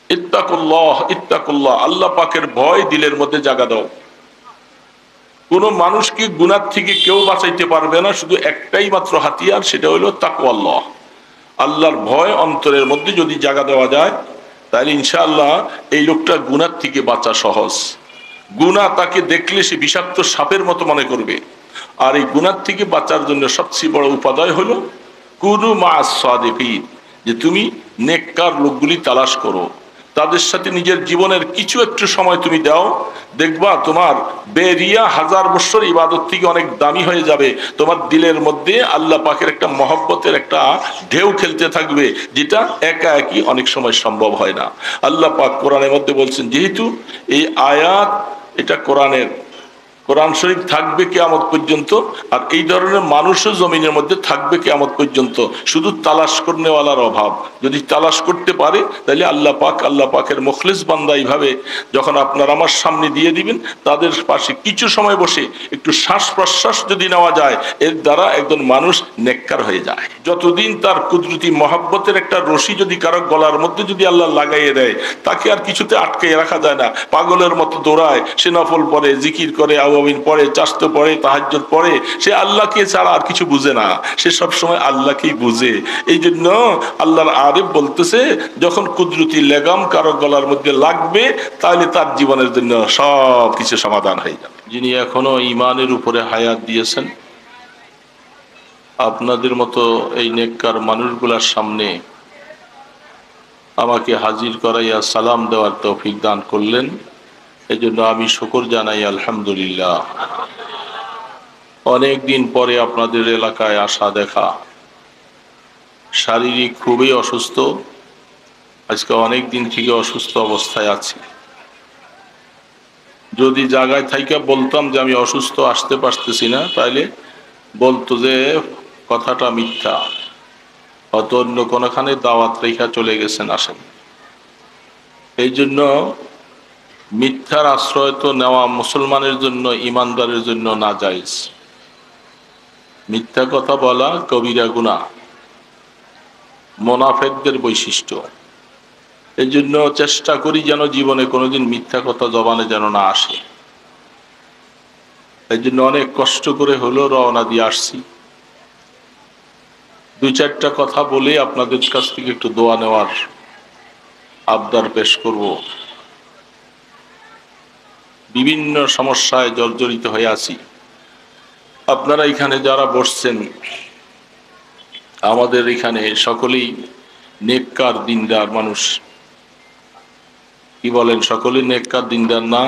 ইত্তাকুল্লাহ ইত্তাকুল্লাহ, আল্লাহ পাকের ভয় দিলের মধ্যে জাগা দাও। কোন মানুষকে গুনাহ থেকে কেউ বাঁচাইতে পারবে না, শুধু একটাই মাত্র হাতিয়ার, সেটা হলো তাকওয়াল্লাহ। আল্লাহর ভয় অন্তরের মধ্যে যদি জাগা দেওয়া যায়, তাহলে ইনশাআল্লাহ এই লোকটা গুনাহ থেকে বাঁচা সহজ। গুনাহ তাকে দেখলে সে বিষাক্ত সাপের মতো মনে করবে। আর এই গুনাহ থেকে বাঁচার জন্য সবচেয়ে বড় উপাদায় হলো কুনু মা'আস সাদিকিন, যে তুমি নেককার লোকগুলি তালাশ করো, তাদের সাথে নিজের জীবনের কিছু একটু সময় তুমি দাও, দেখবা তোমার বেরিয়া 1000 বছর ইবাদত থেকে অনেক দামি হয়ে যাবে। তোমার দিলের মধ্যে আল্লাহ পাকের একটা মহব্বতের একটা ঢেউ খেলতে থাকবে, যেটা একা একই অনেক সময় সম্ভব হয় না। আল্লাহ পাক কোরআনের মধ্যে বলছেন, যেহেতু এই আয়াত এটা কোরআন শরীফ থাকবে কিয়ামত পর্যন্ত, আর এই ধরনের মানুষও জমিনের মধ্যে থাকবে কিয়ামত পর্যন্ত, শুধু তালাশ করনেওয়ালার অভাব। যদি তালাশ করতে পারে তাহলে আল্লাহ পাকের মুখলিস বান্দা এইভাবে যখন আপনার আমার সামনে দিয়ে দিবেন, তাদের পাশে কিছু সময় বসে একটু শ্বাস প্রশ্বাস যদি নেওয়া যায়, এর দ্বারা একজন মানুষ নেককার হয়ে যায়। যতদিন তার কুদরতি মহব্বতের একটা রশি যদি কারো গলার মধ্যে যদি আল্লাহ লাগাইয়ে দেয়, তাকে আর কিছুতে আটকে রাখা যায় না। পাগলের মতো দৌড়ায়, সে নফল পড়ে, জিকির করে, আওয়াবিন পড়ে, চাস্ত পড়ে, তাহাজ্জুদ পড়ে, সে আল্লাহকে ছাড়া আর কিছু বুঝে না, সে সবসময় আল্লাহকেই বুঝে। এই জন্য আল্লাহর আরিফ বলতেছে, যখন কুদরতি লেগাম কারো গলার মধ্যে লাগবে, তাহলে তার জীবনের জন্য সব কিছু সমাধান হয়ে যাবে। যিনি এখনো ইমানের উপরে হায়াত দিয়েছেন, আপনাদের মতো এই নেককার মানুষগুলার সামনে আমাকে হাজির করাইয়া সালাম দেওয়ার তৌফিক দান করলেন, এজন্য আমি শুকর জানাই আলহামদুলিল্লাহ। অনেক দিন পরে আপনাদের এলাকায় আসা দেখা, শারীরিক খুবই অসুস্থ, আজকে অনেক দিন থেকে অসুস্থ অবস্থায় আছি। যদি জায়গায় থাইকা বলতাম যে আমি অসুস্থ, আসতে পারতেছি না, তাইলে বলতো যে কথাটা মিথ্যা, হয়তো অন্য কোনখানে দাওয়াত রেখা চলে গেছেন, আসেন। এই জন্য মিথ্যার আশ্রয় তো নেওয়া মুসলমানের জন্য, ইমানদারের জন্য নাজায়েজ। মিথ্যা কথা বলা কবিরা গুনাহ, মুনাফিকদের বৈশিষ্ট্য। এই জন্য চেষ্টা করি যেন জীবনে কোনোদিন মিথ্যা কথা জবানে যেন না আসে। এই জন্য অনেক কষ্ট করে হলেও রওনা দিয়ে আসছি। 2-4টা কথা বলে আপনাদের কাছ থেকে একটু দোয়া নেওয়ার আবদার পেশ করব। বিভিন্ন সমস্যায় জর্জরিত হয়ে আছি। আপনারা এখানে যারা বসছেন, আমাদের এখানে সকলেই নেককার দিনদার মানুষ। কি বলেন, সকলেই নেককার দিনদার না?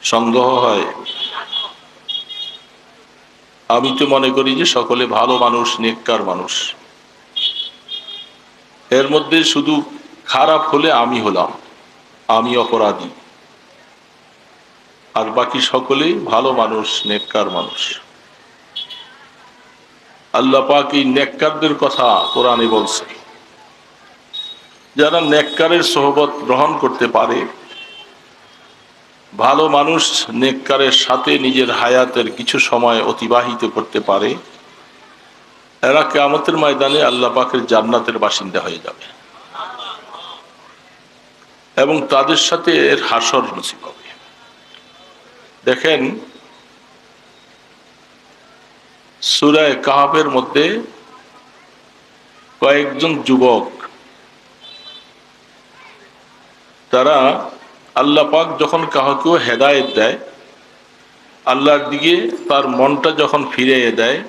সন্দেহ হয়? আমি তো মনে করি যে সকলে ভালো মানুষ, নেককার মানুষ। এর মধ্যে শুধু খারাপ হলে আমি হলাম, আমি অপরাধী, আর বাকি সকলেই ভালো মানুষ, নেককার মানুষ। আল্লাহ পাক এই নেককারদের কথা কোরআনে বলছে, যারা নেককারের সোহবত গ্রহণ করতে পারে, ভালো মানুষ নেককারের সাথে নিজের হায়াতের কিছু সময় অতিবাহিত করতে পারে, এরা কিয়ামতের ময়দানে আল্লাহ পাকের জান্নাতের বাসিন্দা হয়ে যাবে এবং তাদের সাথে এর হাসর নসিব হবে। দেখেন, সূরা কাহফের মধ্যে কয়েকজন যুবক, তারা আল্লাহ পাক যখন কাউকে হেদায়েত দেয়, আল্লাহর দিকে তার মনটা যখন ফিরিয়ে দেয়,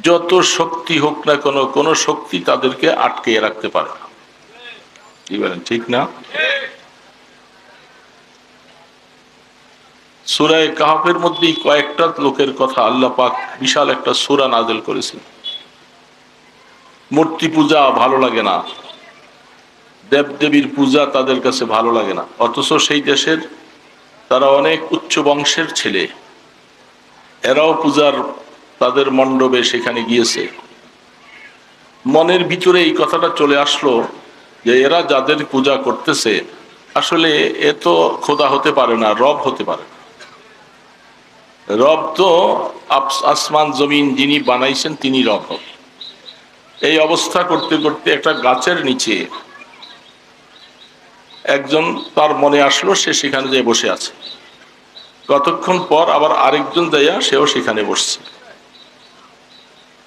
যত শক্তি হোক না কেন, কোনো শক্তি তাদেরকে আটকে রাখতে পারে না। কি বলেন, ঠিক না? সূরা কাহফের মধ্যেই কয়েকটা লোকের কথা আল্লাহ পাক বিশাল একটা সূরা নাযিল করেছেন। মূর্তি পূজা ভালো লাগে না, দেবদেবীর পূজা তাদের কাছে ভালো লাগে না, অথচ সেই দেশের তারা অনেক উচ্চ বংশের ছেলে, এরাও পূজার তাদের মণ্ডপে সেখানে গিয়েছে। মনের ভিতরে এই কথাটা চলে আসলো যে এরা যাদের পূজা করতেছে, আসলে এ তো খোদা হতে পারে না, রব হতে পারে না। রব তো আসমান জমিন যিনি বানাইছেন তিনি রব। এই অবস্থা করতে করতে একটা গাছের নিচে একজন তার মনে আসলো সে সেখানে যেয়ে বসে আছে, কতক্ষণ পর আবার আরেকজন যাইয়া সেও সেখানে বসছে,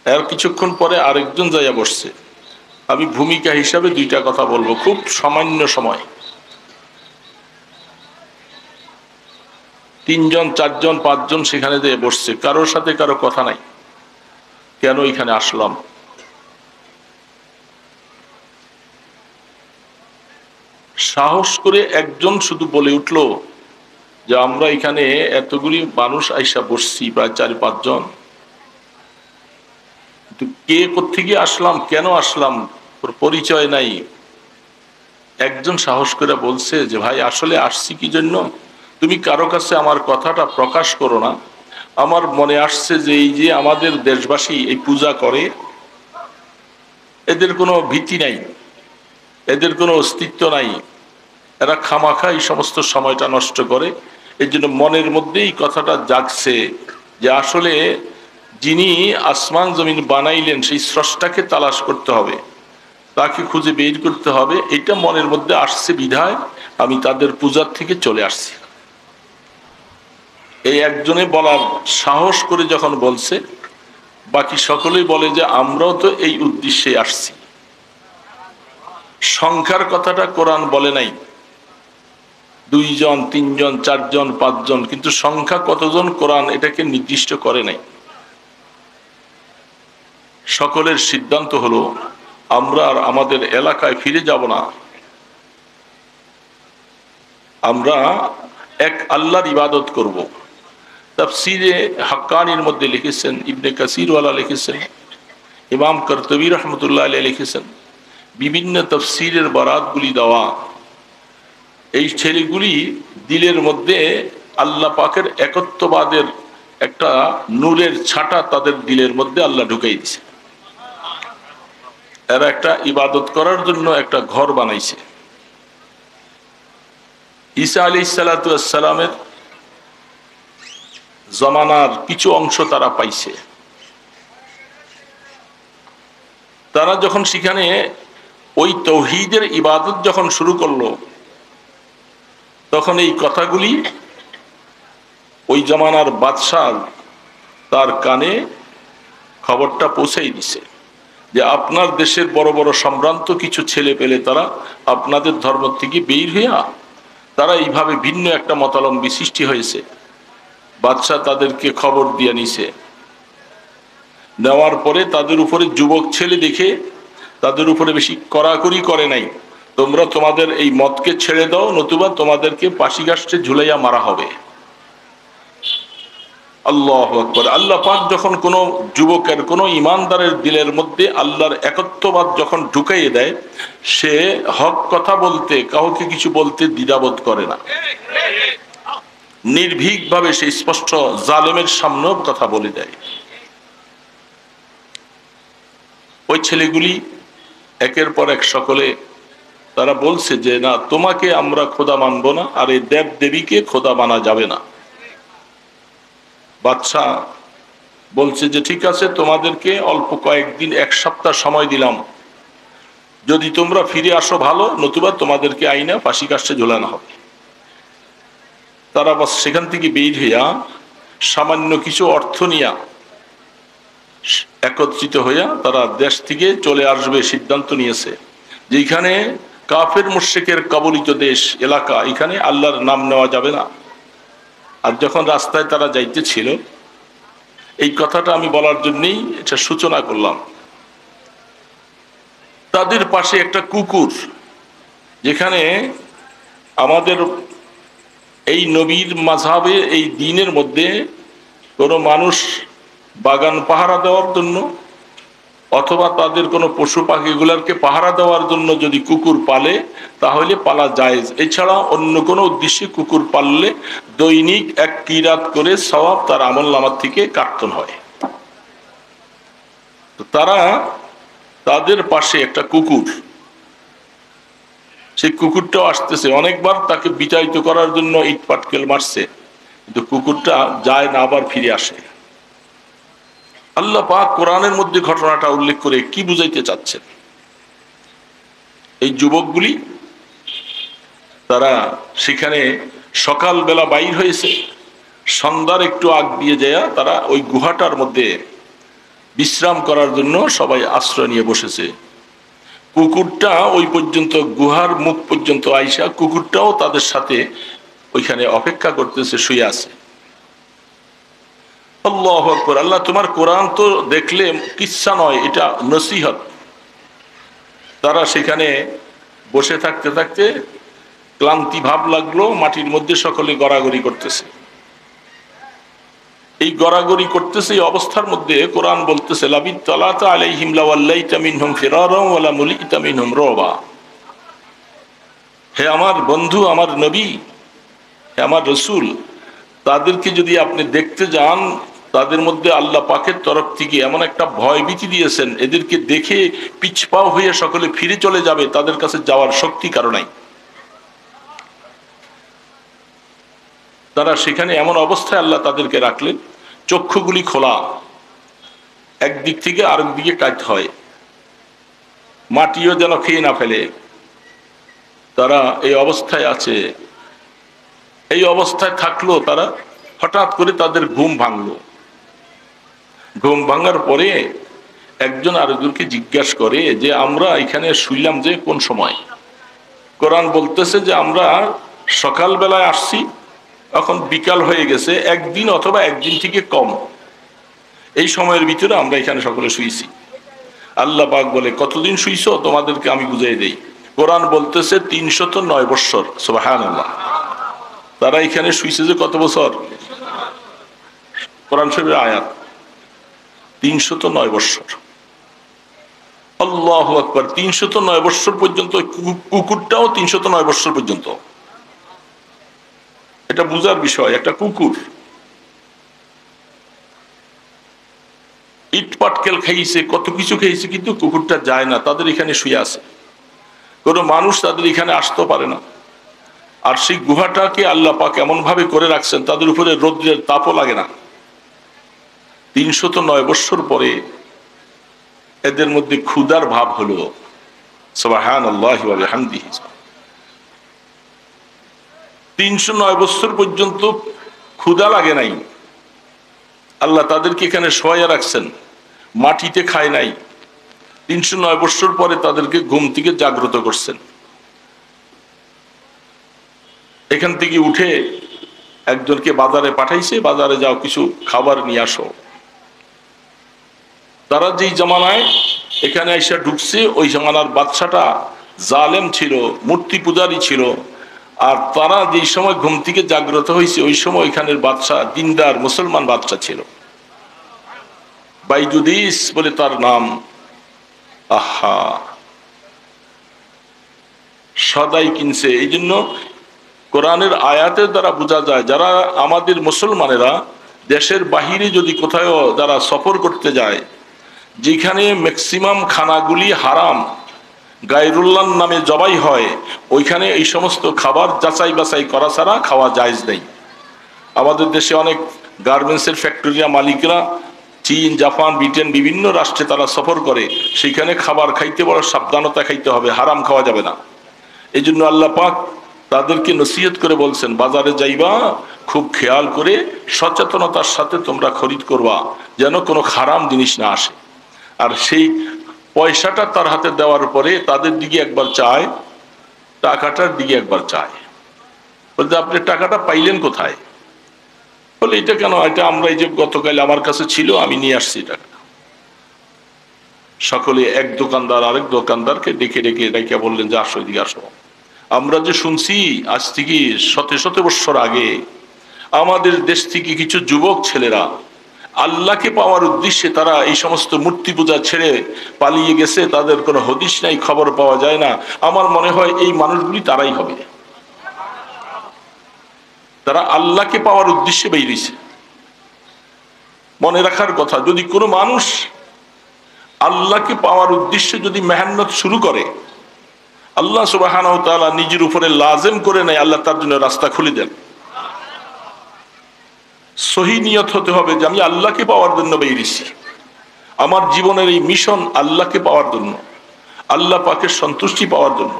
এর কিছুক্ষণ পরে আরেকজন যাইয়া বসছে। আমি ভূমিকা হিসাবে দুইটা কথা বলবো, খুব সামান্য সময়। 3 জন 4 জন 5 জন সেখানে যেয়ে বসছে, কারোর সাথে কারো কথা নাই, কেন এখানে আসলাম? সাহস করে একজন শুধু বলে উঠলো যে আমরা এখানে এতগুলি মানুষ আইসা বসছি, প্রায় 4-5 জন, কিন্তু কে কোত্থেকে আসলাম, কেন আসলাম, পরিচয় নাই। একজন সাহস করে বলছে যে ভাই আসলে আসছি কি জন্য, তুমি কারো কাছে আমার কথাটা প্রকাশ করো না, আমার মনে আসছে যে এই যে আমাদের দেশবাসী এই পূজা করে, এদের কোনো ভীতি নাই, এদের কোনো অস্তিত্ব নাই, এরা খামাখা এই সমস্ত সময়টা নষ্ট করে। এই জন্য মনের মধ্যে এই কথাটা জাগছে যে আসলে যিনি আসমান জমিন বানাইলেন সেই স্রষ্টাকে তালাশ করতে হবে, তাকে খুঁজে বের করতে হবে। এটা মনের মধ্যে আসছে বিধায় আমি তাদের পূজার থেকে চলে আসছি। এই একজনে বলার সাহস করে যখন বলছে, বাকি সকলেই বলে যে আমরাও তো এই উদ্দেশ্যে আসছি। সংখ্যার কথাটা কোরআন বলে নাই, 2 জন 3 জন 4 জন 5 জন, কিন্তু সংখ্যা কতজন কোরআন এটাকে নির্দিষ্ট করে নাই। সকলের সিদ্ধান্ত হলো আমরা আর আমাদের এলাকায় ফিরে যাব না, আমরা এক আল্লাহর ইবাদত করব। তাফসীরে হাক্কানির মধ্যে লিখেছেন, ইবনে কাসির ওয়ালা লিখেছেন, ইমাম কর্তুবী রহমতুল্লাহ আলাইহি লিখেছেন, বিভিন্ন তাফসীরের বরাতগুলি দেওয়া, এই ছেলেগুলি দিলের মধ্যে আল্লাহ পাকের একত্ববাদের একটা নূরের ছাটা তাদের দিলের মধ্যে আল্লাহ ঢুকাই দিছে। এরা একটা ইবাদত করার জন্য একটা ঘর বানাইছে। ঈসা আলাইহিস সালাতু ওয়াস সালামের জমানার কিছু অংশ তারা পাইছে। তারা যখন সেখানে ওই তাওহীদের ইবাদত যখন শুরু করলো, তখন এই কথাগুলি ওই জমানার বাদশাহ তার কানে খবরটা পৌঁছাই দিছে যে আপনার দেশের বড় বড় সম্ভ্রান্ত কিছু ছেলে পেলে তারা আপনাদের ধর্ম থেকে বের হইয়া তারা এইভাবে ভিন্ন একটা মতাবলম্বী সৃষ্টি হয়েছে। বাদশাহ তাদেরকে খবর দিয়ে নিছে, নেওয়ার পরে তাদের উপরে যুবক ছেলে দেখে তাদের উপরে বেশি কড়াকড়ি করে নাই, তোমরা তোমাদের এই মতকে ছেড়ে দাও, নতুবা তোমাদেরকে পাশিঘাটে ঝুলাইয়া মারা হবে। আল্লাহু আকবার। আল্লাহ পাক যখন কোনো যুবকের, কোনো ইমানদারের দিলের মধ্যে আল্লাহর একত্ববাদ যখন ঢুকাইয়ে দেয়, সে হক কথা বলতে, কাউকে কিছু বলতে দ্বিধাবোধ করে না, নির্ভীকভাবে সে স্পষ্ট জালেমের সামনেও কথা বলে দেয়। ওই ছেলেগুলি একের পর এক সকলে তারা বলছে যে না, তোমাকে আমরা খোদা মানব না, আর এই দেব দেবীকে খোদা মানা যাবে না। বাদশাহ বলছে যে ঠিক আছে, তোমাদেরকে অল্প কয়েকদিন, 1 সপ্তাহ সময় দিলাম, যদি তোমরা ফিরে আসো ভালো, নতুবা তোমাদেরকে আইনা ফাঁসি কাষ্ঠে ঝোলানো হবে। তারা বাস সেখান থেকে বের হইয়া সামান্য কিছু অর্থ নিয়া একত্রিত হইয়া তারা দেশ থেকে চলে আসবে সিদ্ধান্ত নিয়েছে। যেখানে কাফের মুশরিকের কবলিত দেশ এলাকা, এখানে আল্লাহর নাম নেওয়া যাবে না। আর যখন রাস্তায় তারা যাইতেছিল, এই কথাটা আমি বলার জন্যই এটা সূচনা করলাম, তাদের পাশে একটা কুকুর, যেখানে আমাদের এই নবীর মাযহাবে, এই দ্বীনের মধ্যে কোনো মানুষ বাগান পাহারা দেওয়ার জন্য অথবা তাদের কোনো পশু পাখিগুলোকে পাহারা দেওয়ার জন্য যদি কুকুর পালে, তাহলে পালা জায়েজ। এছাড়া অন্য কোনো উদ্দেশ্যে কুকুর পাললে দৈনিক 1 কিরাত করে সওয়াব তার আমলনামা থেকে কাটন হয়। তো তারা, তাদের পাশে একটা কুকুর, সেই কুকুরটাও আসতেছে, অনেকবার তাকে বিতাড়িত করার জন্য ইট পাটকেল মারছে, কিন্তু কুকুরটা যায় না, আবার ফিরে আসে। আল্লাহ পাক কোরআনের মধ্যে ঘটনাটা উল্লেখ করে কি বুঝাইতে চাচ্ছেন? এই যুবকগুলি তারা সেখানে সকালবেলা বাইর হয়েছে, সন্ধ্যার একটু আগ দিয়ে যায় তারা ওই গুহাটার মধ্যে বিশ্রাম করার জন্য সবাই আশ্রয় নিয়ে বসেছে। কুকুরটা ওই পর্যন্ত গুহার মুখ পর্যন্ত আইসা কুকুরটাও তাদের সাথে ওইখানে অপেক্ষা করতেছে, শুয়ে আছে। আল্লাহু আকবার। আল্লাহ, তোমার কোরআন তো দেখলে কিচ্ছা নয়, এটা নসিহত। তারা সেখানে বসে থাকতে থাকতে ক্লান্তি ভাব লাগলো, মাটির মধ্যে সকলে গড়াগড়ি করতেছে। এই গড়াগড়ি করতেছে এই অবস্থার মধ্যে কোরআন বলতেছে, লাবিত তালাতা আলাইহিম লাওয়াল্লাইতা মিনহুম ফিরারা ওয়ালা মুলিতা মিনহুম রুবা। হে আমার বন্ধু, আমার নবী, হে আমার রসুল, তাদেরকে যদি আপনি দেখতে যান, তাদের মধ্যে আল্লাহ পাকের তরফ থেকে এমন একটা ভয় ভীতি দিয়েছেন, এদেরকে দেখে পিছপাও হয়ে সকলে ফিরে চলে যাবে, তাদের কাছে যাওয়ার শক্তি কারো নাই। তারা সেখানে এমন অবস্থায় আল্লাহ তাদেরকে রাখলেন, চক্ষুগুলি খোলা, একদিক থেকে আরেক দিকে কাটতে হয়, মাটিও যেন খেয়ে না ফেলে। তারা এই অবস্থায় আছে। এই অবস্থায় থাকলো তারা, হঠাৎ করে তাদের ঘুম ভাঙলো। ঘুম ভাঙার পরে একজন আরেকজনকে জিজ্ঞাসা করে যে আমরা এখানে শুইলাম যে কোন সময়? কোরআন বলতেছে যে আমরা সকালবেলায় আসছি, এখন বিকাল হয়ে গেছে, একদিন অথবা একদিন থেকে কম, এই সময়ের ভিতরে আমরা এখানে সকলে শুইছি। আল্লাহ পাক বলে, কতদিন শুইছো তোমাদেরকে আমি বুঝাই দেই। কোরআন বলতেছে 309 বৎসর। সুবহানাল্লাহ। তারা এখানে শুইছে যে কত বছর? কোরআন শরীফের আয়াত 309 বৎসর। আল্লাহু আকবার। 309 বৎসর পর্যন্ত, কুকুরটাও 309 বৎসর পর্যন্ত। এটা বুঝার বিষয়। একটা কুকুর ইট পাটকেল খাইছে, কত কিছু খাইছে, কিন্তু কুকুরটা যায় না, তাদের এখানে শুয়ে আছে। কোনো মানুষ তাদের এখানে আসতেও পারে না। আর সেই গুহাটাকে আল্লাহ পাক এমন ভাবে করে রাখছেন, তাদের উপরে রৌদ্রের তাপও লাগে না। 309 বৎসর পরে এদের মধ্যে ক্ষুধার ভাব হলো। সুবহানাল্লাহি ওয়া বিহামদিহি। 309 বৎসর পর্যন্ত ক্ষুধা লাগে নাই। আল্লাহ তাদেরকে এখানে শোয়া রাখছেন, মাটিতে খায় নাই। 309 বৎসর পরে তাদেরকে ঘুম থেকে জাগ্রত করছেন। এখান থেকে উঠে একজনকে বাজারে পাঠাইছে, বাজারে যাও, কিছু খাবার নিয়ে আসো। তারা যেই জামানায় এখানে এসে ঢুকছে, ওই জামানার বাদশাটা জালেম ছিল, মূর্তি পূজারী ছিল। আর তারা যেই সময় ঘুম থেকে জাগ্রত হয়েছে, ওই সময় এখানের বাদশা দিনদার মুসলমান বাদশা ছিল, বাইজুদিস বলে তার নাম। আহা, সদাই কিনছে। এই জন্য কোরআনের আয়াতের দ্বারা বোঝা যায়, যারা আমাদের মুসলমানেরা দেশের বাহিরে যদি কোথাও যারা সফর করতে যায়, যেখানে ম্যাক্সিমাম খানাগুলি হারাম, গায়রুল্লাহর নামে জবাই হয়, ওইখানে এই সমস্ত খাবার যাচাই বাছাই করা ছাড়া খাওয়া জায়েজ নেই। আমাদের দেশে অনেক গার্মেন্টসের ফ্যাক্টরিয়া মালিকরা চীন, জাপান, ব্রিটেন বিভিন্ন রাষ্ট্রে তারা সফর করে, সেখানে খাবার খাইতে বড় সাবধানতা খাইতে হবে, হারাম খাওয়া যাবে না। এই জন্য আল্লাহ পাক তাদেরকে নসিহত করে বলছেন, বাজারে যাইবা খুব খেয়াল করে সচেতনতার সাথে তোমরা খরিদ করবা, যেন কোনো হারাম জিনিস না আসে। আর সেই পয়সাটা তার হাতে দেওয়ার পরে তাদের দিকে একবার চায়, টাকাটার দিকে একবার চায়, বলতে আপনি টাকাটা পাইলেন কোথায়? বলে এটা কেন, এটা আমরা এই যে গতকাল আমার কাছে ছিল, আমি নিয়ে আসছি টাকা। সকলে এক দোকানদার আরেক দোকানদারকে ডেকে ডেকে ডেকে বললেন যে আসো, এদিকে আসো। আমরা যে শুনছি আজ থেকে শত শত বৎসর আগে আমাদের দেশ থেকে কিছু যুবক ছেলেরা আল্লাহকে পাওয়ার উদ্দেশ্যে তারা এই সমস্ত মূর্তি পূজা ছেড়ে পালিয়ে গেছে, তাদের কোনো হদিস নাই, খবর পাওয়া যায় না। আমার মনে হয় এই মানুষগুলি তারাই হবে, তারা আল্লাহকে পাওয়ার উদ্দেশ্যে বেরিয়েছে। মনে রাখার কথা, যদি কোনো মানুষ আল্লাহকে পাওয়ার উদ্দেশ্যে যদি মেহনত শুরু করে, আল্লাহ সুবহানাহু ওয়া তাআলা নিজের উপরে লাজেম করে নেয়, আল্লাহ তার জন্য রাস্তা খুলে দেন। সহি নিয়ত হতে হবে যে আমি আল্লাহকে পাওয়ার জন্য বেরিয়েছি, আমার জীবনের এই মিশন আল্লাহকে পাওয়ার জন্য, আল্লাহ পাকের সন্তুষ্টি পাওয়ার জন্য।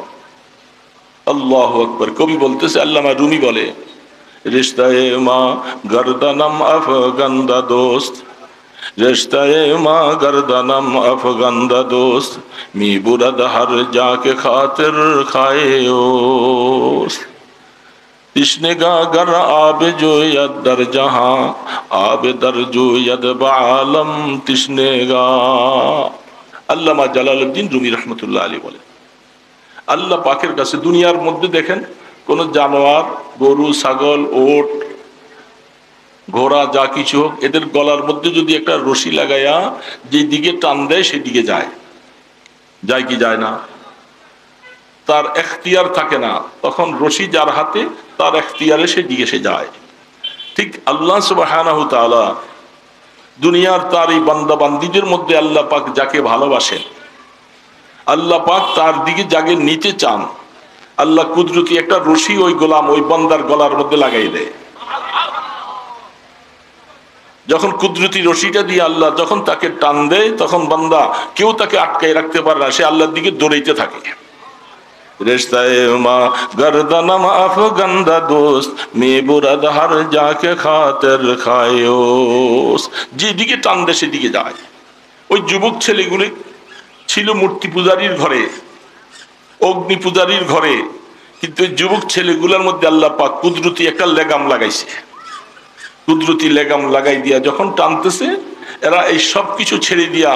আল্লাহু আকবার। কবি বলতেছে, আল্লামা রুমি বলে, রিশতায়ে মা গর্দানম আফগান্দা দোস্ত, রিশতায়ে মা গর্দানম আফগান্দা দোস্ত, মি বুরাদ হর জাকে খাতির খায়েওস। তৃষ্ণেগা গর আবে জোয়দ দর জাহাঁ, আবে দর জোয়দ বালম তৃষ্ণেগা। আল্লামা জালালউদ্দিন রুমি রহমতুল্লাহ আলী বলে, আল্লাহ পাকের কাছে দুনিয়ার মধ্যে দেখেন কোন জানোয়ার, গরু, ছাগল, ওট, ঘোড়া, যা কিছু হোক, এদের গলার মধ্যে যদি একটা রশি লাগাইয়া যেদিকে টান দেয় সেদিকে যায়, যায় কি যায় না? তার এখতিয়ার থাকে না, তখন রশি যার হাতে তার এখতিয়ারে সেদিকে সে যায়। ঠিক আল্লাহ সুবহানাহু ওয়া তাআলা দুনিয়ার তার এই বান্দা বান্দীদের মধ্যে আল্লাহ পাক যাকে ভালোবাসেন, আল্লাহ পাক তার দিকে যাকে নিতে চান, আল্লাহ কুদরতি একটা রশি ওই গোলাম, ওই বান্দার গলার মধ্যে লাগাই দেয়। যখন কুদরতি রশিটা দিয়ে আল্লাহ যখন তাকে টান দেয়, তখন বান্দা কেউ তাকে আটকাই রাখতে পারে না, সে আল্লাহর দিকে দৌড়াইতে থাকে। রিশতায়ে মা গর্দানম আফগান্দা দোস্ত, মে বুরাদ হর জাকে খাতির খায়েওস। যেদিকে টান দেয় সেদিকে যায়। ওই যুবক ছেলেগুলি ছিল মূর্তি পূজারীর ঘরে, অগ্নি পূজারীর ঘরে, কিন্তু ওই যুবক ছেলেগুলোর মধ্যে আল্লাহ পাক কুদরতি একটা লেগাম লাগাইছে। কুদরতি লেগাম লাগাই দিয়া যখন টানতেছে, এরা এই সব কিছু ছেড়ে দিয়া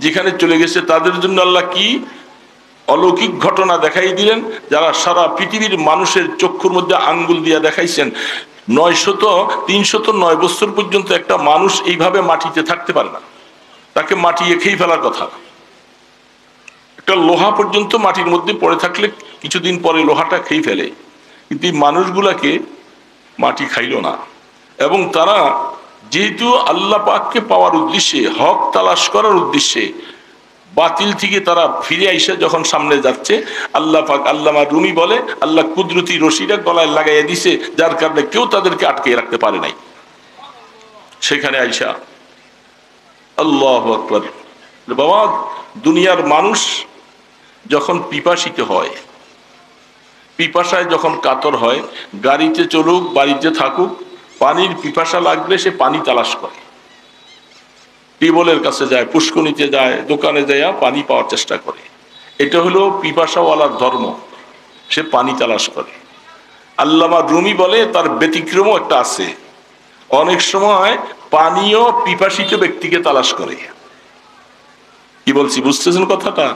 যেখানে চলে গেছে, তাদের জন্য আল্লাহ কি অলৌকিক ঘটনা দেখাই দিলেন, যারা সারা পৃথিবীর মানুষের চক্ষুর মধ্যে আঙ্গুল দিয়া দেখাইছেন। 309 বছর পর্যন্ত একটা মানুষ এইভাবে মাটিতে থাকতে পারে না, তাকে মাটি খেয়ে ফেলার কথা। একটা লোহা পর্যন্ত মাটির মধ্যে পড়ে থাকলে কিছুদিন পরে লোহাটা খেয়ে ফেলে, কিন্তু এই মানুষগুলাকে মাটি খাইল না। এবং তারা যেহেতু আল্লাহ পাককে পাওয়ার উদ্দেশ্যে, হক তালাশ করার উদ্দেশ্যে বাতিল থেকে তারা ফিরে আইসা যখন সামনে যাচ্ছে, আল্লাহ পাক, আল্লামা রুমি বলে, আল্লাহ কুদরতি রশিটা গলায় লাগাইয়া দিছে, যার কারণে কেউ তাদেরকে আটকে রাখতে পারে নাই। সেখানে আইসা আল্লাহু আকবার। বাবা, দুনিয়ার মানুষ যখন পিপাসিত হয়, পিপাসায় যখন কাতর হয়, গাড়িতে চলুক, বাড়িতে থাকুক, পানির পিপাসা লাগলে সে পানি তালাশ করে, টিউবওয়েলের কাছে যায়, পুষ্করিণীতে যায়, দোকানে যায় পানি পাওয়ার চেষ্টা করে। এটা হলো পিপাসাওয়ালার ধর্ম, সে পানি তালাশ করে। আল্লামা রুমি বলে তার ব্যতিক্রমও একটা আছে, অনেক সময় পানিও পিপাসিত ব্যক্তিকে তালাশ করে। কি বলছি বুঝতেছেন কথাটা?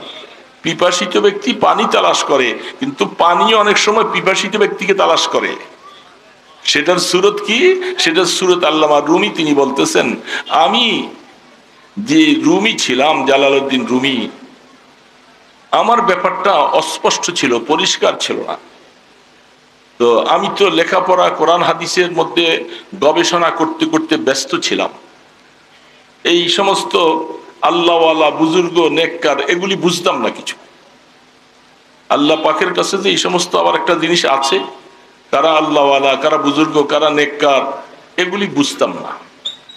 পিপাসিত ব্যক্তি পানি তালাশ করে, কিন্তু পানিও অনেক সময় পিপাসিত ব্যক্তিকে তালাশ করে। সেটার সুরত কি? সেটার সুরত আল্লামা রুমি তিনি বলতেছেন, আমি যে রুমি ছিলাম, জালালউদ্দিন রুমি, আমার ব্যাপারটা অস্পষ্ট ছিল, পরিষ্কার ছিল না। তো আমি তো লেখাপড়া, কোরআন হাদিসের মধ্যে গবেষণা করতে করতে ব্যস্ত ছিলাম। এই সমস্ত আল্লাহওয়ালা, বুজুর্গ, নেককার, এগুলি বুঝতাম না কিছু। আল্লাহ পাকের কাছে যে এই সমস্ত আবার একটা জিনিস আছে, কারা আল্লাহওয়ালা, কারা বুজুর্গ, কারা নেককার, এগুলি বুঝতাম না।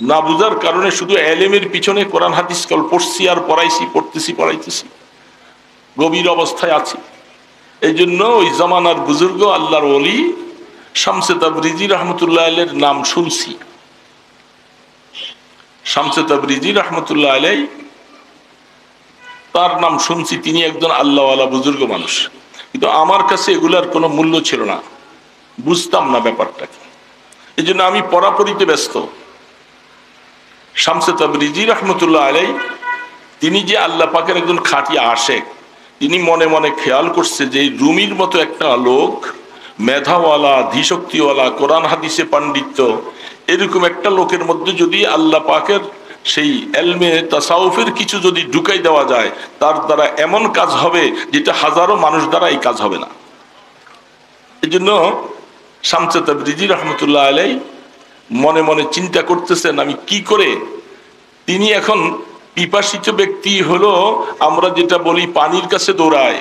না বুঝার কারণে শুধু এলেমের পিছনে কোরআন হাদিস কল পড়ছি আর পড়াইছি, পড়তেছি, পড়াইতেছি, গভীর অবস্থায় আছি। এই জন্য ওই জামানার বুজুর্গ, আল্লাহর ওলি শামসে তাবরিজি রহমতুল্লাহ আলাইহির নাম শুনছি। শামসে তাবরিজি রহমতুল্লাহ আলাইহি, তার নাম শুনছি, তিনি একজন আল্লাহওয়ালা বুজুর্গ মানুষ। কিন্তু আমার কাছে এগুলার কোনো মূল্য ছিল না, বুঝতাম না ব্যাপারটা কি। এই জন্য আমি পড়াপড়িতে ব্যস্ত। শামসে তাবরিজি রহমতুল্লাহ আলাইহি তিনি যে আল্লাহ পাকের একজন খাঁটি আশেক, তিনি মনে মনে খেয়াল করছে যে রুমির মতো একটা লোক, মেধাওয়ালা, ধীশক্তিওয়ালা, কোরআন হাদিসে পাণ্ডিত্য, এরকম একটা লোকের মধ্যে যদি আল্লাহ পাকের সেই এলমে তাসাউফের কিছু যদি ঢুকাই দেওয়া যায়, তার দ্বারা এমন কাজ হবে যেটা হাজারো মানুষ দ্বারা এই কাজ হবে না। এই জন্য শামসে তাবরিজি রহমতুল্লাহ আলাইহি মনে মনে চিন্তা করতেছেন আমি কি করে। তিনি এখন পিপাসিত ব্যক্তি হলো, আমরা যেটা বলি পানির কাছে দৌড়ায়,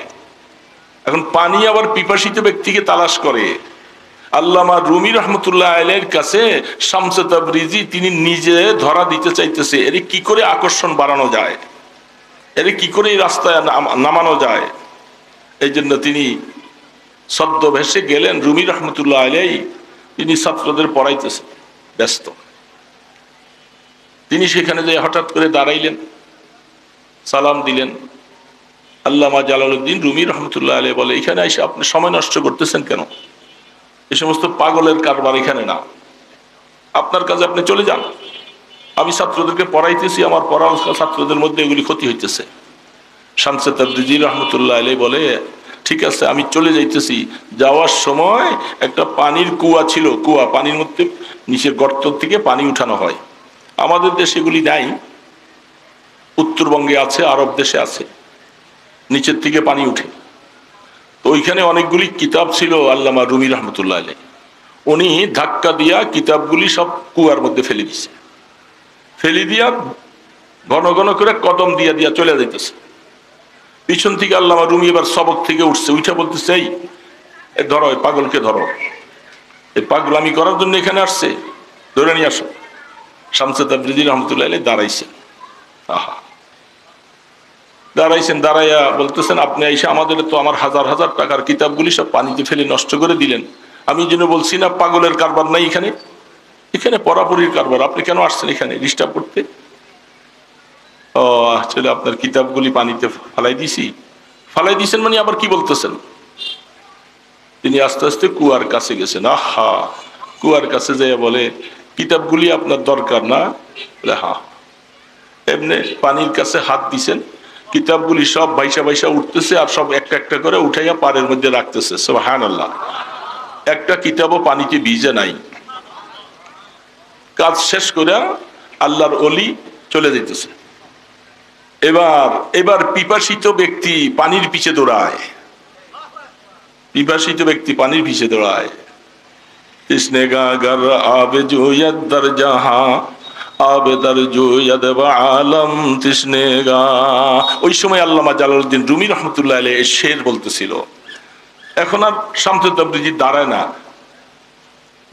এখন পানি আবার পিপাসিত ব্যক্তিকে তালাশ করে। আল্লামা রুমি রহমতুল্লাহ আলাইহির কাছে শামসে তাবরিজি তিনি নিজে ধরা দিতে চাইতেছে, এর কি করে আকর্ষণ বাড়ানো যায়, এর কি করে এই রাস্তায় নামানো যায়। এই জন্য তিনি সদ্য ভেসে গেলেন রুমি রহমতুল্লাহ আলাইহি, তিনি ছাত্রদের পড়াইতেছেন ব্যস্ত। তিনি সেখানে যে হঠাৎ করে দাঁড়াইলেন, সালাম দিলেন। আল্লামা জালালউদ্দিন রুমি রহমতুল্লাহ আলাইহি বলে, এখানে এসে আপনি সময় নষ্ট করতেছেন কেন? এই সমস্ত পাগলের কারবার এখানে না, আপনার কাজে আপনি চলে যান। আমি ছাত্রদেরকে পড়াইতেছি, আমার পড়া ছাত্রদের মধ্যে এগুলি ক্ষতি হইতেছে। শামসে তাবরিজি রহমতুল্লাহ আলাইহি বলে, ঠিক আছে আমি চলে যাইতেছি। যাওয়ার সময় একটা পানির কুয়া ছিল, কুয়া, পানির মধ্যে নিচের গর্ত থেকে পানি উঠানো হয়। আমাদের দেশে এগুলি নাই, উত্তরবঙ্গে আছে, আরব দেশে আছে, নিচের থেকে পানি উঠে। তো ওইখানে অনেকগুলি কিতাব ছিল আল্লামা রুমি রহমতুল্লাহ আলাইহি, উনি ধাক্কা দিয়া কিতাবগুলি সব কুয়ার মধ্যে ফেলে দিছে। ফেলে দিয়া ঘন ঘন করে কদম দিয়া দিয়া চলে যাইতেছে। পিছন থেকে আল্লামা রুমি এবার সবক থেকে উঠছে, উঠে বলতেছে, এই ধরো, এই পাগলকে ধরো, এই পাগলামি করার জন্য এখানে আসছে, ধরে নিয়ে আসো। শামসে তাবরিজি রহমতুল্লাহ আলাইহি দাঁড়াইছেন। আহা, দাঁড়াইছেন, দাঁড়াইয়া বলতেছেন, আপনি এসে আমাদের তো আমার হাজার হাজার টাকার কিতাবগুলি সব পানিতে ফেলে নষ্ট করে দিলেন। আমি যেন বলছি না পাগলের কারবার নাই এখানে, এখানে পড়াপড়ির কারবার, আপনি কেন আসছেন এখানে ডিস্টার্ব করতে? ও আসলে আপনার কিতাবগুলি পানিতে ফালাই দিছি। ফালাই দিছেন মানে আবার কি বলতেছেন? তিনি আস্তে আস্তে কুয়ার কাছে গেছেন। আহা, কুয়ার কাছে যেয়ে বলে, কিতাবগুলি আপনার দরকার না? বলে হ্যাঁ। এমনি পানির কাছে হাত দিছেন, কিতাবগুলি সব ভাইসা ভাইসা উঠতেছে, আর সব একটা একটা করে উঠাইয়া পাড়ের মধ্যে রাখতেছে। সুবহানাল্লাহ, একটা কিতাবও পানিতে ভিজে নাই। কাজ শেষ করে আল্লাহর ওলি চলে যেতেছে। এবার পিপাসিত ব্যক্তি পানির পিছে দৌড়ায়, পিপাসিত ব্যক্তি পানির পিছে দৌড়ায়। তৃষ্ণেগা গর আবে জুয়াদ দর জাহা, আবে দর জুয়াদ আলম তৃষ্ণেগা। ওই সময় আল্লামা জালালউদ্দিন রুমি রহমতুল্লাহ আলাইহি শের বলতেছিল। এখন আর শামসে তাবরিজি দাঁড়ায় না,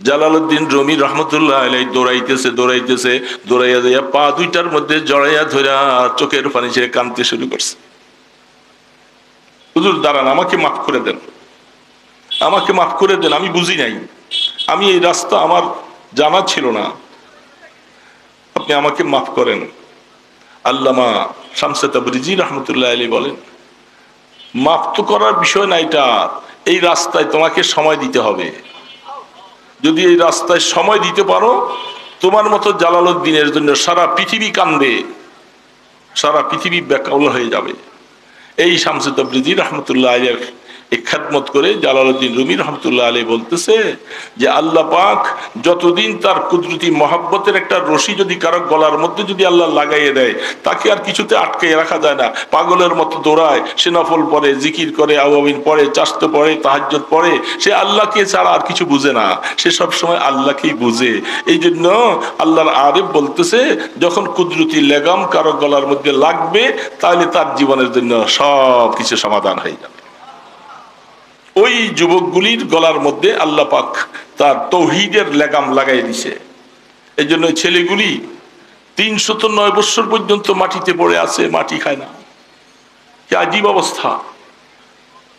জালালউদ্দিন রুমি রহমতুল্লাহ আলাইহি দৌড়াইতেছে দৌড়াইতেছে, দৌড়াইয়া যাইয়া পা দুইটার মধ্যে জড়াইয়া ধইরা চোখের পানি ছেড়ে কাঁদতে শুরু করছে। হুজুর দাঁড়ান, আমাকে মাফ করে দেন, আমাকে মাফ করে দেন, আমি বুঝি নাই, আমি এই রাস্তা আমার জানা ছিল না, আপনি আমাকে মাফ করেন। আল্লামা শামসে তাবরিজি রহমতুল্লাহ আলাইহি বলেন, মাফ তো করার বিষয় না, এটা এই রাস্তায় তোমাকে সময় দিতে হবে। যদি এই রাস্তায় সময় দিতে পারো, তোমার মতো জালালউদ্দিনের জন্য সারা পৃথিবী কান্দে, সারা পৃথিবী ব্যাকুল হয়ে যাবে। এই শামসে তাবরিজি রহমতুল্লাহ আলাইহি এই খেদমত করে জালালউদ্দিন রুমি রহমতুল্লাহ আলাইহি বলতেছে যে আল্লাহ পাক যতদিন তার কুদরতি মহব্বতের একটা রশি যদি কারো গলার মধ্যে যদি আল্লাহ লাগাইয়ে দেয়, তাকে আর কিছুতে আটকে রাখা যায় না। পাগলের মতো দৌড়ায়, সে নফল পড়ে, জিকির করে, আওয়াবিন পড়ে, চাস্ত পড়ে, তাহাজ্জুদ পড়ে, সে আল্লাহকে ছাড়া আর কিছু বুঝে না, সে সব সময় আল্লাহকেই বুঝে। এই জন্য আল্লাহর আরিফ বলতেছে, যখন কুদরতি লেগাম কারো গলার মধ্যে লাগবে, তাহলে তার জীবনের জন্য সব কিছু সমাধান হয়ে যাবে। ওই যুবকগুলির গলার মধ্যে আল্লাহ পাক তার তৌহিদের লেগাম লাগাই দিছে। এই জন্য ছেলেগুলি 309 বছর পর্যন্ত মাটিতে পড়ে আছে, মাটি খায় না। কি আজীব অবস্থা!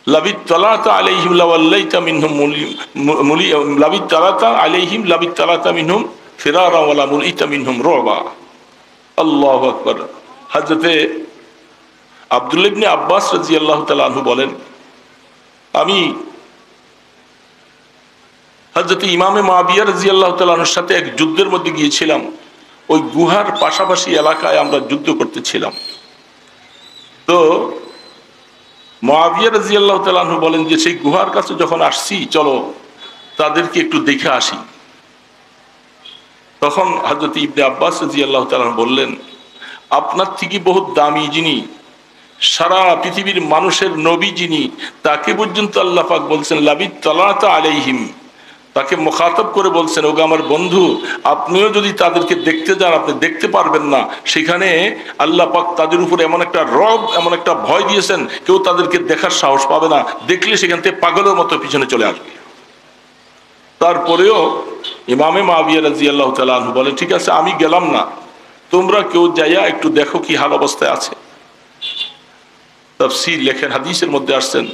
লাবিত তালাতা আলাইহিম লাওয়াল্লাইতা মিনহুম লাবিত তালাতা আলাইহিম লাবিত তালাতা মিনহুম ফিরারা ওয়ালা মুলিতা মিনহুম রুবা। আল্লাহু আকবার। হযরতে আব্দুল্লাহ ইবনে আব্বাস রাদিয়াল্লাহু তাআলা আনহু বলেন, আমি হযরত ইমামে মুআবিয়া রাদিয়াল্লাহু তাআলা আনহুর সাথে এক যুদ্ধের মধ্যে গিয়েছিলাম। ওই গুহার পাশাপাশি এলাকায় আমরা যুদ্ধ করতেছিলাম। তো মুআবিয়া রাদিয়াল্লাহু তাআলা আনহু বলেন যে সেই গুহার কাছে যখন আসছি, চলো তাদেরকে একটু দেখে আসি। তখন হযরত ইবনে আব্বাস রাদিয়াল্লাহু তাআলা বললেন, আপনার থেকে বহুত দামি যিনি, সারা পৃথিবীর মানুষের নবী যিনি, তাকে পর্যন্ত আল্লাহ পাক বলছেন লাবিত তালাতা আলাইহিম, তাকে মুখাতাব করে বলছেন, ওগো আমার বন্ধু, আপনিও যদি তাদেরকে দেখতে যান আপনি দেখতে পারবেন না। সেখানে আল্লাহ পাক তাদের উপরে এমন একটা রব, এমন একটা ভয় দিয়েছেন, কেউ তাদেরকে দেখার সাহস পাবে না, দেখলে সেখান থেকে পাগলের মতো পিছনে চলে আসবে। তারপরেও ইমামে মুআবিয়া রাদিয়াল্লাহু তাআলা আনহু বলে, ঠিক আছে আমি গেলাম না, তোমরা কেউ যাইয়া একটু দেখো কি হাল অবস্থায় আছে। তাফসীর লেখেন, হাদিসের মধ্যে আসছেন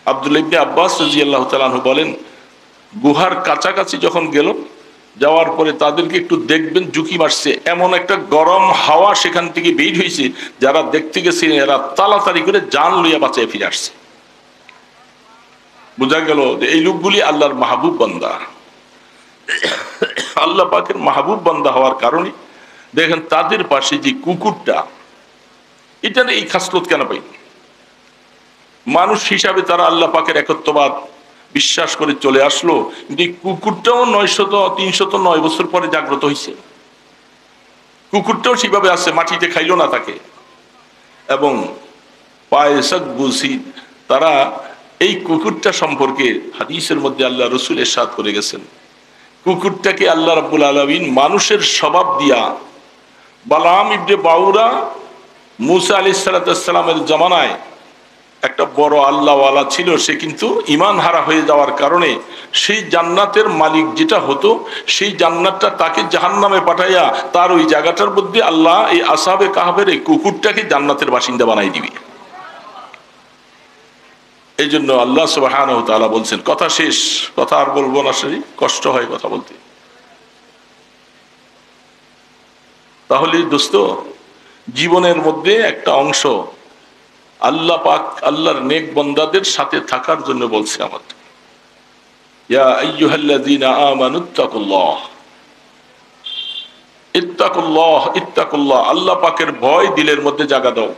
আব্দুল্লাহ ইবনে আব্বাস রাদিয়াল্লাহু তাআলা আনহু বলেন, গুহার কাছাকাছি যখন গেল, যাওয়ার পরে তাদেরকে একটু দেখবেন ঝুঁকি মারছে, এমন একটা গরম হাওয়া সেখান থেকে বের হয়েছে, যারা দেখতে গেছে এরা তাড়াতাড়ি করে জান লইয়া বাঁচিয়ে ফিরে আসছে। বোঝা গেল যে এই লোকগুলি আল্লাহর মাহবুব বান্দা। আল্লাহ পাকের মাহবুব বান্দা হওয়ার কারণে দেখেন তাদের পাশে যে কুকুরটা, এটা এই খাসলত কেন পাই? মানুষ হিসাবে তারা আল্লাহ পাকের একত্ববাদ বিশ্বাস করে চলে আসলো, কিন্তু এই কুকুরটাও 309 বছর পরে জাগ্রত হয়েছে। কুকুরটাও সেভাবে আছে, মাটিতে খাইলো না তাকে। এবং পায়েসাক বুঝি তারা এই কুকুরটা সম্পর্কে হাদিসের মধ্যে আল্লাহ রসুল ইরশাদ করে গেছেন, কুকুরটাকে আল্লাহ রাব্বুল আলামিন মানুষের স্বভাব দিয়া বালাম ইবনে বাউরা মুসা আলাইহিস সালামের জামানায় একটা বড় আল্লাহওয়ালা ছিল, সে কিন্তু ঈমান হারা হয়ে যাওয়ার কারণে সেই জান্নাতের মালিক যেটা হতো, সেই জান্নাতটা তাকে জাহান্নামে পাঠাইয়া তার ওই জায়গাটার মধ্যে আল্লাহ এই আসহাবে কাহফের এই কুকুরটাকে জান্নাতের বাসিন্দা বানাই দিবে। এই জন্য আল্লাহ সুবহানাহু ওয়া তাআলা বলছেন, কথা শেষ, কথা আর বলবো না, সেই কষ্ট হয় কথা বলতে। তাহলে দোস্ত, জীবনের মধ্যে একটা অংশ আল্লাহ পাক আল্লাহর নেক বান্দাদের সাথে থাকার জন্য বলছে আমাদের, ইয়া আইয়ুহাল্লাযীনা আমানুত্তাকুল্লাহ ইত্তাকুল্লাহ ইত্তাকুল্লাহ, আল্লাহ পাকের ভয় দিলের মধ্যে জাগা দাও।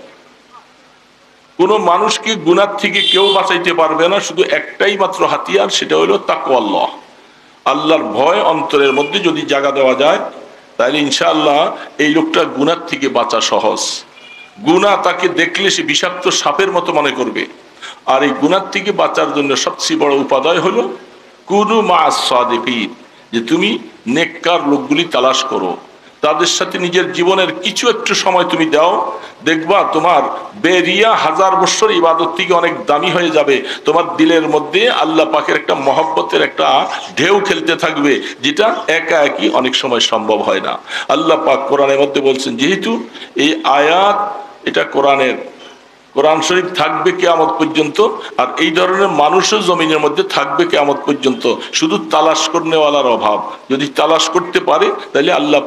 কোন মানুষকে গুনাহ থেকে কেউ বাঁচাইতে পারবে না, শুধু একটাই মাত্র হাতিয়ার, সেটা হলো তাকওয়াল্লাহ। আল্লাহর ভয় অন্তরের মধ্যে যদি জাগা দেওয়া যায়, তাহলে ইনশাআল্লাহ এই লোকটা গুনাহ থেকে বাঁচা সহজ। গুনাহ তাকে দেখলে সে বিষাক্ত সাপের মতো মনে করবে। আর এই গুনাহ থেকে বাঁচার জন্য সবচেয়ে বড় উপাদায় হলো কুনু মা'আস সাদিকিন, যে তুমি নেককার লোকগুলি তালাশ করো, তাদের সাথে নিজের জীবনের কিছু একটু সময় তুমি দাও, দেখবা তোমার বেরিয়া 1000 বছর ইবাদত থেকে অনেক দামি হয়ে যাবে। তোমার দিলের মধ্যে আল্লাহ পাকের একটা মহব্বতের একটা ঢেউ খেলতে থাকবে, যেটা একা একই অনেক সময় সম্ভব হয় না। আল্লাহ পাক কোরআনের মধ্যে বলছেন, যেহেতু এই আয়াত এটা কোরআন শরীফ থাকবে কিয়ামত পর্যন্ত, আর এই ধরনের মানুষও জমিনের মধ্যে থাকবে কিয়ামত পর্যন্ত, শুধু তালাশ করনেওয়ালার অভাব। যদি তালাশ করতে পারে তাহলে আল্লাহ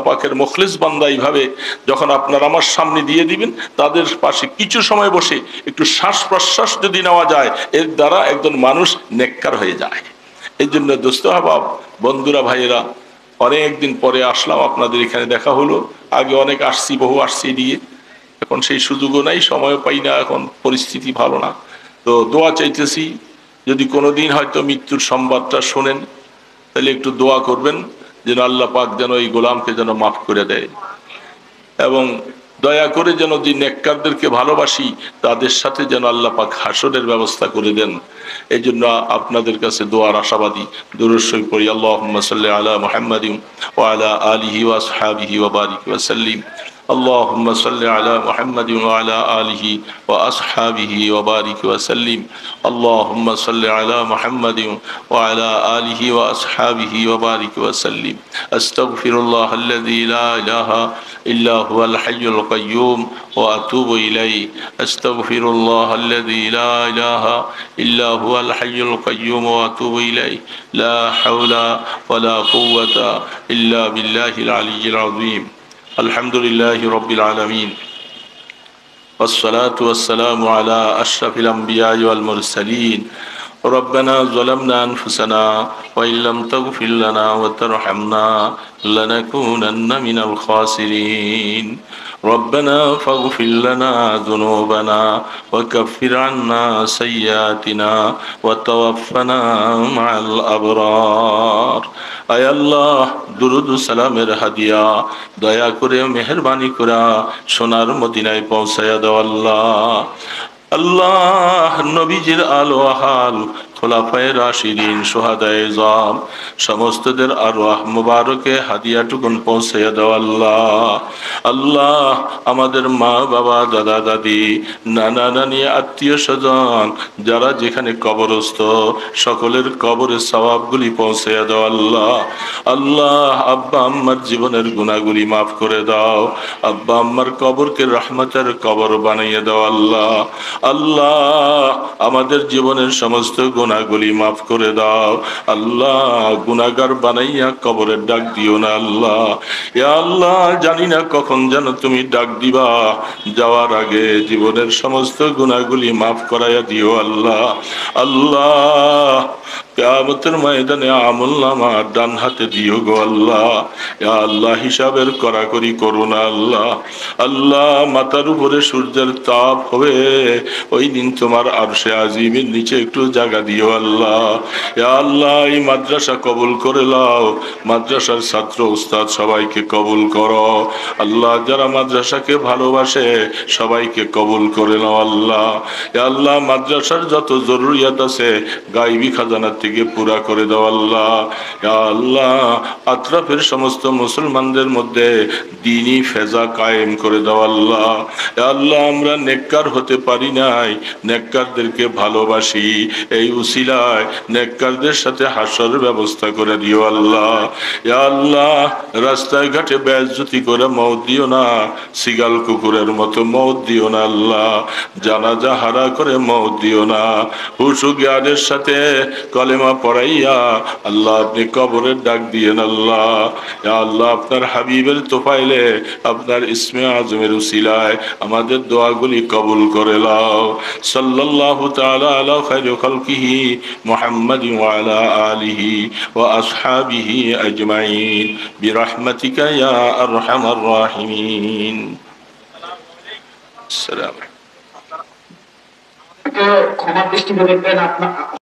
পাকের মুখলিস বান্দা এইভাবে যখন আপনার আমার সামনে দিয়ে দিবেন, তাদের পাশে কিছু সময় বসে একটু শ্বাস প্রশ্বাস যদি নেওয়া যায়, এর দ্বারা একজন মানুষ নেককার হয়ে যায়। এই জন্য দোস্ত আহবাব, বন্ধুরা, ভাইয়েরা, অনেকদিন পরে আসলাম, আপনাদের এখানে দেখা হলো। আগে অনেক আসছি, বহু আসছি দিয়ে, এখন সেই সুযোগও নাই, সময়ও পাই না, এখন পরিস্থিতি ভালো না। তো দোয়া চাইতেছি, যদি কোনোদিন হয়তো মৃত্যুর সংবাদটা শোনেন, তাহলে একটু দোয়া করবেন যেন আল্লাহ পাক যেন এই গোলামকে যেন মাফ করে দেয়, এবং দয়া করে যেন যে নেককারদেরকে ভালোবাসি তাদের সাথে যেন আল্লাহ পাক হাসরের ব্যবস্থা করে দেন। এই জন্য আপনাদের কাছে দোয়ার আশাবাদী। দুরূদ শরীফ পড়ি, আল্লাহুম্মা সাল্লি আলা মুহাম্মাদিন ওয়া আলা আলিহি ওয়া আসহাবিহি ওয়া বারিক ওয়া সাল্লিম। اللهم صل على محمد وعلى آله وأصحابه وبارك وسلم. اللهم صل على محمد وعلى آله وأصحابه وبارك وسلم. أستغفر الله الذي لا إله إلا هو الحي القيوم وأتوب إليه. أستغفر الله الذي لا إله إلا هو الحي القيوم وأتوب إليه. لا حول ولا قوة إلا بالله العلي العظيم. الحمد لله رب العالمين، والصلاة والسلام على أشرف الأنبياء والمرسلين. ربنا ظلمنا أنفسنا وإن لم تغفر لنا وترحمنا لنكونن من الخاسرين. ربنا فاغفر لنا ذنوبنا وكفر عنا سيئاتنا وتوفنا مع الأبرار. আয় আল্লাহ, দুরুদ ও সালামের হাদিয়া দয়া করে মেহেরবানি করে সোনার মদিনায় পৌঁছায়া দাও। আল্লাহ নবীজির আলো আহাল খোলাফায়ে রাশিদিন, শুহাদায়ে জাম, সমস্তদের আরওয়াহ মুবারকে হাদিয়াটুকুন পৌঁছাইয়া দাও আল্লাহ। আল্লাহ, আমাদের মা বাবা, দাদা দাদি, নানা নানি, আত্মীয় স্বজন যারা যেখানে কবরস্থ, সকলের কবরের সওয়াবগুলি পৌঁছাইয়া দাও আল্লাহ। আল্লাহ, আব্বা আম্মার জীবনের গুনাহগুলি মাফ করে দাও। আব্বা আম্মার কবরকে রহমতের কবর বানাইয়া দাও আল্লাহ। আল্লাহ, আমাদের জীবনের সমস্ত গুনাহগুলি মাফ করে দাও আল্লাহ। গুনাহগার বানাইয়া কবরের ডাক দিও না আল্লাহ। ইয়া আল্লাহ, জানি না কখন যেন তুমি ডাক দিবা, যাওয়ার আগে জীবনের সমস্ত গুনাহগুলি মাফ করাইয়া দিও আল্লাহ। আল্লাহ, কিয়ামতের ময়দানে আমলনামা ডান হাতে দিও গো আল্লাহ। ইয়া আল্লাহ, হিসাবের কড়াকড়ি করো না আল্লাহ। আল্লাহ, মাথার উপরে সূর্যের তাপ হবে, ওই দিন তোমার আরশে আজিমের নিচে একটু জায়গা দিও আল্লাহ। ইয়া আল্লাহ, এই মাদ্রাসা কবুল করে নাও, মাদ্রাসার ছাত্র উস্তাদ সবাইকে কবুল করো আল্লাহ। যারা মাদ্রাসাকে ভালোবাসে সবাইকে কবুল করে নাও আল্লাহ। ইয়া আল্লাহ, মাদ্রাসার যত জরুরিয়াত আছে গায়বী খাজানার থেকে পুরা করে দাও আল্লাহ। ইয়া আল্লাহ, আত্রাফের সমস্ত মুসলমানদের মধ্যে দ্বীনি ফেজা কায়েম করে দাও আল্লাহ। ইয়া আল্লাহ, আমরা নেককার হতে পারি নাই, নেককারদেরকে ভালোবাসি, এই উসিলায় নেককারদের সাথে হাসর ব্যবস্থা করে দিও আল্লাহ। ইয়া আল্লাহ, রাস্তায় ঘাটে বেইজ্জতি করে মওত দিও না, সিগাল কুকুরের মতো মওত দিও না আল্লাহ। জানাজা হারা করে মওত দিও না, হুশু জ্ঞানের সাথে কলেমা পড়াইয়া আল্লাহ আপনি কবরের ডাক দিয়েন আল্লাহ। ইয়া আল্লাহ, আপনার হাবিবের তোফাইলে, আপনার ইসমে আজমের উসিলায় আমাদের দোয়াগুলি কবুল করে লাও। সাল্লাল্লাহু তাআলা আলা খায়রি খালকিহি মুহাম্মাদিন ওয়া আলা আলিহি ওয়া আসহাবিহি আজমাইন বিরহমাতিকা ইয়া আরহামার রাহিমিন। আসসালামু আলাইকুম। ক্ষমা দৃষ্টিতে দেখবেন আপনার